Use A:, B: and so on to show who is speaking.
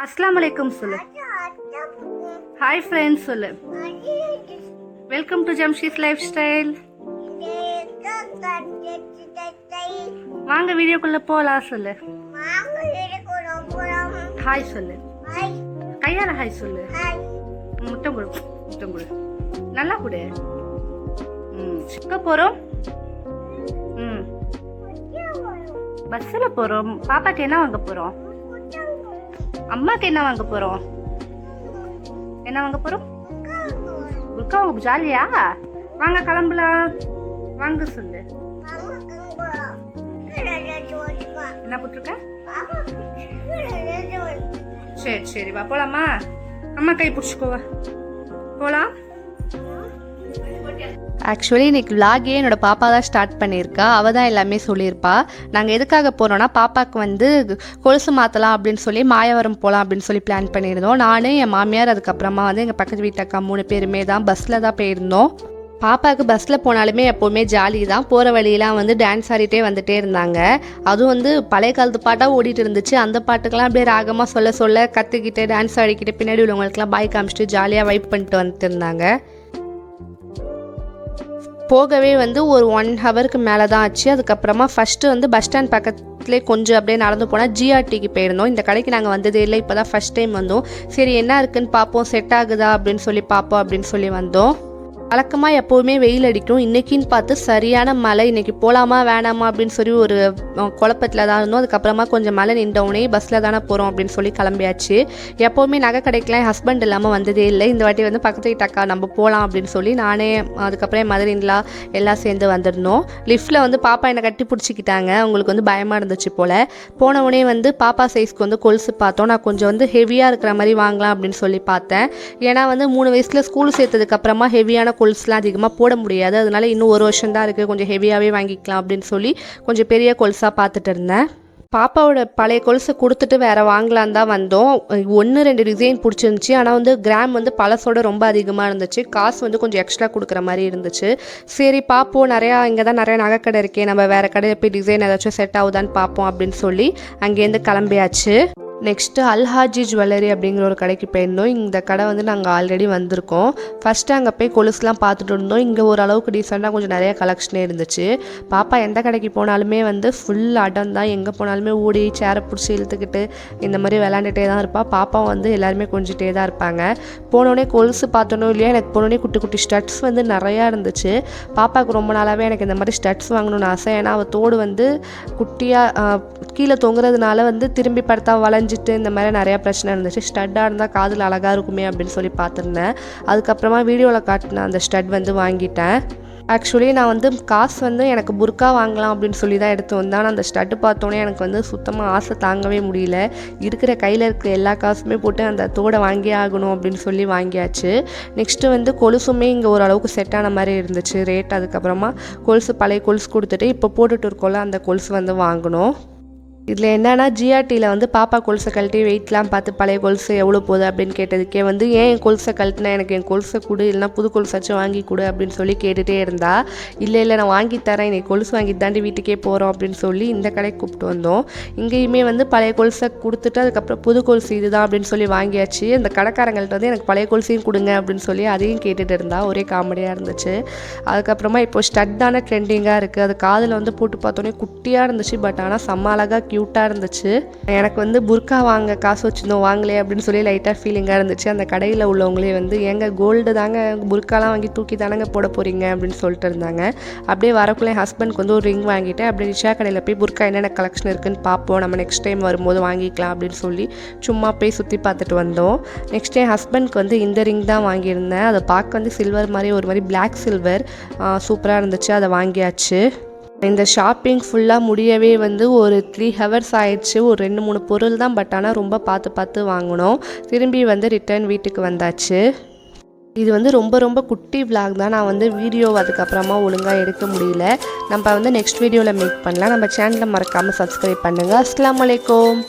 A: அஸ்ஸலாமு அலைக்கும் சொல்லு. ஹாய் ஃப்ரெண்ட்ஸ் சொல்லு. Welcome to Jamshi's lifestyle. வாங்க வீடியோக்குள்ள போலாம் சொல்லு. ஹாய் சொல்லு. கையால ஹாய் சொல்லு. முட்டம் கொடு, முட்டம் கொடு, நல்லா கொடு. எங்க போறோம்? பஸ்ல போறோம். பாப்பாக்கு என்ன வாங்க போறோம்? அம்மாக்கு என்ன வாங்க போறோம்? என்ன வாங்க போறோம்? புர்கா வாங்க. ஜாலியா? வாங்க கிளம்பலாம். வாங்க சொல்லு. என்ன போட்டிருக்க? சரி சரி வா போலாமா? அம்மா கை பிடிச்சிக்கோவா, போலாம்.
B: ஆக்சுவலி இன்றைக்கி விலாகே என்னோடய பாப்பா தான் ஸ்டார்ட் பண்ணியிருக்கா. அவள் தான் எல்லாமே சொல்லியிருப்பா. நாங்கள் எதுக்காக போகிறோன்னா, பாப்பாவுக்கு வந்து கொலுசு மாற்றலாம் அப்படின்னு சொல்லி மாயவரம் போகலாம் அப்படின்னு சொல்லி பிளான் பண்ணியிருந்தோம். நான் என் மாமியார் அதுக்கப்புறமா வந்து எங்கள் பக்கத்து வீட்டு அக்கா 3 பேருமே தான் பஸ்ஸில் தான் போயிருந்தோம். பாப்பாவுக்கு பஸ்ஸில் போனாலுமே எப்போவுமே ஜாலி தான். போகிற வழியெலாம் வந்து டான்ஸ் ஆடிட்டே வந்துகிட்டே இருந்தாங்க. அதுவும் வந்து பழைய காலத்து பாட்டாக ஓடிட்டு இருந்துச்சு. அந்த பாட்டுக்கெலாம் அப்படியே ராகமாக சொல்ல சொல்ல கற்றுக்கிட்டு டான்ஸ் ஆடிக்கிட்டு பின்னாடி உள்ளவங்களுக்குலாம் பாய் காமிச்சிட்டு ஜாலியாக வைப் பண்ணிட்டு வந்துட்டு இருந்தாங்க. போகவே வந்து ஒரு 1 ஹவருக்கு மேலே தான் ஆச்சு. அதுக்கப்புறமா ஃபஸ்ட்டு வந்து பஸ் ஸ்டாண்ட் பக்கத்துலேயே கொஞ்சம் அப்படியே நடந்து போனால் ஜிஆர்டிக்கு போயிருந்தோம். இந்த கடைக்கு நாங்கள் வந்ததே இல்லை, இப்போ தான் ஃபஸ்ட் டைம் வந்தோம். சரி என்ன இருக்குதுன்னு பார்ப்போம், செட் ஆகுதா அப்படின்னு சொல்லி பார்ப்போம் அப்படின்னு சொல்லி வந்தோம். வழக்கமாக எப்போவுமே வெயில் அடிக்கும். இன்றைக்கின்னு பார்த்து சரியான மழை. இன்றைக்கி போகலாமா வேணாமா அப்படின்னு சொல்லி ஒரு குழப்பத்தில் தான் இருந்தோம். அதுக்கப்புறமா கொஞ்சம் மழை நின்றவுடனே பஸ்ஸில் தானே போகிறோம் அப்படின்னு சொல்லி கிளம்பியாச்சு. எப்போவுமே நகை கடைக்கெலாம் என் ஹஸ்பண்ட் இல்லாமல் வந்ததே இல்லை. இந்த வாட்டி வந்து பக்கத்து வீட்டு அக்கா நம்ம போகலாம் அப்படின்னு சொல்லி நானே அதுக்கப்புறம் என் மதர்-இன்-லா எல்லாம் சேர்ந்து வந்திருந்தோம். லிஃப்ட்டில் வந்து பாப்பா என்னை கட்டி பிடிச்சிக்கிட்டாங்க. அவங்களுக்கு வந்து பயமாக இருந்துச்சு போல். போனவுடனே வந்து பாப்பா சைஸ்க்கு வந்து கொலுசு பார்த்தோம். நான் கொஞ்சம் வந்து ஹெவியாக இருக்கிற மாதிரி வாங்கலாம் அப்படின்னு சொல்லி பார்த்தேன். ஏன்னா வந்து 3 வயசில் ஸ்கூல் சேர்த்ததுக்கப்புறமா ஹெவியான கொலுசுலாம் அதிகமாக போட முடியாது. அதனால இன்னும் 1 வருஷம் தான் இருக்குது, கொஞ்சம் ஹெவியாகவே வாங்கிக்கலாம் அப்படின்னு சொல்லி கொஞ்சம் பெரிய கொலுசாக பார்த்துட்டு இருந்தேன். பாப்பாவோட பழைய கொலுசை கொடுத்துட்டு வேறு வாங்கலான் தான் வந்தோம். 1-2 டிசைன் பிடிச்சிருந்துச்சி. ஆனால் வந்து கிராம் வந்து பழசோட ரொம்ப அதிகமாக இருந்துச்சு. காசு வந்து கொஞ்சம் எக்ஸ்ட்ரா கொடுக்குற மாதிரி இருந்துச்சு. சரி பார்ப்போம், நிறையா இங்கே தான் நிறையா நகை கடை இருக்கே, நம்ம வேறு கடையில் போய் டிசைன் ஏதாச்சும் செட் ஆகுதான்னு பார்ப்போம் அப்படின்னு சொல்லி அங்கேருந்து கிளம்பியாச்சு. நெக்ஸ்ட்டு அல்ஹாஜி ஜுவல்லரி அப்படிங்கிற ஒரு கடைக்கு போயிருந்தோம். இந்த கடை வந்து நாங்கள் ஆல்ரெடி வந்திருக்கோம். ஃபஸ்ட்டு அங்கே போய் கொலுசுலாம் பார்த்துட்டு இருந்தோம். இங்கே ஓரளவுக்கு டீசெண்டாக கொஞ்சம் நிறைய கலெக்ஷனே இருந்துச்சு. பாப்பா எந்த கடைக்கு போனாலுமே வந்து ஃபுல் அடம் தான். எங்கே போனாலுமே ஓடி சேரை பிடிச்சி இழுத்துக்கிட்டு இந்த மாதிரி விளாண்டுட்டே தான் இருப்பாள். பாப்பா வந்து எல்லாருமே கொஞ்சிட்டே தான் இருப்பாங்க. போனோடனே கொலுசு பார்த்தோன்னோ இல்லையா, எனக்கு போனோடனே குட்டி குட்டி ஸ்டட்ஸ் வந்து நிறையா இருந்துச்சு. பாப்பாவுக்கு ரொம்ப நாளாகவே எனக்கு இந்த மாதிரி ஸ்டட்ஸ் வாங்கணும்னு ஆசை. ஏன்னா அவள் தோடு வந்து குட்டியாக கீழே தொங்குறதுனால வந்து திரும்பி படுத்தா வளைஞ்சிட்டு இந்த மாதிரி நிறையா பிரச்சனை இருந்துச்சு. ஸ்டட்டாக இருந்தால் காதில் அழகாக இருக்குமே அப்படின்னு சொல்லி பார்த்துருந்தேன். அதுக்கப்புறமா வீடியோவில் காட்டின அந்த ஸ்டட் வந்து வாங்கிட்டேன். ஆக்சுவலி நான் வந்து காசு வந்து எனக்கு புர்கா வாங்கலாம் அப்படின்னு சொல்லி தான் எடுத்து வந்தேன். ஆனால் அந்த ஸ்டட்டு பார்த்தோன்னே எனக்கு வந்து சுத்தமாக ஆசை தாங்கவே முடியல. இருக்கிற கையில் இருக்கிற எல்லா காசுமே போட்டு அந்த தோடை வாங்கியே ஆகணும் அப்படின்னு சொல்லி வாங்கியாச்சு. நெக்ஸ்ட்டு வந்து கொலுசுமே இங்கே ஓரளவுக்கு செட்டான மாதிரி இருந்துச்சு ரேட். அதுக்கப்புறமா கொலுசு பழைய கொலுசு கொடுத்துட்டு இப்போ போட்டுட்டு இருக்கோம்ல அந்த கொலுசு வந்து வாங்கணும். இதில் என்னென்னா ஜிஆர்டியில் வந்து பாப்பா கொலுசை கழட்டி வெயிட்லாம் பார்த்து பழைய கொலுசு எவ்வளோ போகுது அப்படின்னு கேட்டதுக்கே வந்து ஏன் என் கொலுசை கழட்டினா எனக்கு என் கொலுசை கொடு, இல்லைனா புது கொலுசாச்சும் வாங்கி கொடு அப்படின்னு சொல்லி கேட்டுகிட்டே இருந்தா. இல்லை நான் வாங்கி தரேன், இன்னைக்கு கொலுசு வாங்கி தாண்டி வீட்டுக்கே போகிறோம் அப்படின்னு சொல்லி இந்த கடைக்கு கூப்பிட்டு வந்தோம். இங்கேயுமே வந்து பழைய கொலுசை கொடுத்துட்டு அதுக்கப்புறம் புது கொலுசு இதுதான் அப்படின்னு சொல்லி வாங்கியாச்சு. அந்த கடைக்காரங்கள்ட்ட வந்து எனக்கு பழைய கொலுசையும் கொடுங்க அப்படின்னு சொல்லி அதையும் கேட்டுகிட்டு இருந்தா. ஒரே காமெடியாக இருந்துச்சு. அதுக்கப்புறமா இப்போ ஸ்டட் தானே ட்ரெண்டிங்காக இருக்குது. அது காதில் வந்து போட்டு பார்த்தோன்னே குட்டியாக இருந்துச்சு. பட் ஆனால் செம்ம அழகாக க்யூட்டாக இருந்துச்சு. எனக்கு வந்து புர்கா வாங்க காசு வச்சுருந்தோம் வாங்கலே அப்படின்னு சொல்லி லைட்டாக ஃபீலிங்காக இருந்துச்சு. அந்த கடையில் உள்ளவங்களே வந்து எங்க கோல்டு தாங்க, புர்காலாம் வாங்கி தூக்கி தானங்க போட போகிறீங்க அப்படின்னு சொல்லிட்டு இருந்தாங்க. அப்படியே வரக்குள்ளே என் ஹஸ்பண்ட்க்கு வந்து ஒரு ரிங் வாங்கிட்டேன். அப்படியே ரிஷா கடையில் போய் புர்கா என்னென்ன கலெக்ஷன் இருக்குன்னு பார்ப்போம், நம்ம நெக்ஸ்ட் டைம் வரும்போது வாங்கிக்கலாம் அப்படின்னு சொல்லி சும்மா போய் சுற்றி பார்த்துட்டு வந்தோம். நெக்ஸ்ட் என் ஹஸ்பண்ட்க்கு வந்து இந்த ரிங் தான் வாங்கியிருந்தேன். அதை பார்க்க வந்து சில்வர் மாதிரி ஒரு மாதிரி பிளாக் சில்வர் சூப்பராக இருந்துச்சு. அதை வாங்கியாச்சு. இந்த ஷாப்பிங் ஃபுல்லாக முடியவே வந்து ஒரு 3 ஹவர்ஸ் ஆயிடுச்சு. ஒரு 2-3 பொருள் தான், பட் ஆனால் ரொம்ப பார்த்து வாங்கினோம். திரும்பி வந்து ரிட்டர்ன் வீட்டுக்கு வந்தாச்சு. இது வந்து ரொம்ப குட்டி விலாக் தான். நான் வந்து வீடியோ அதுக்கப்புறமா ஒழுங்காக எடுக்க முடியல. நம்ம வந்து நெக்ஸ்ட் வீடியோவில் மீட் பண்ணலாம். நம்ம சேனலை மறக்காமல் சப்ஸ்கிரைப் பண்ணுங்கள். அஸ்ஸலாமு அலைக்கும்.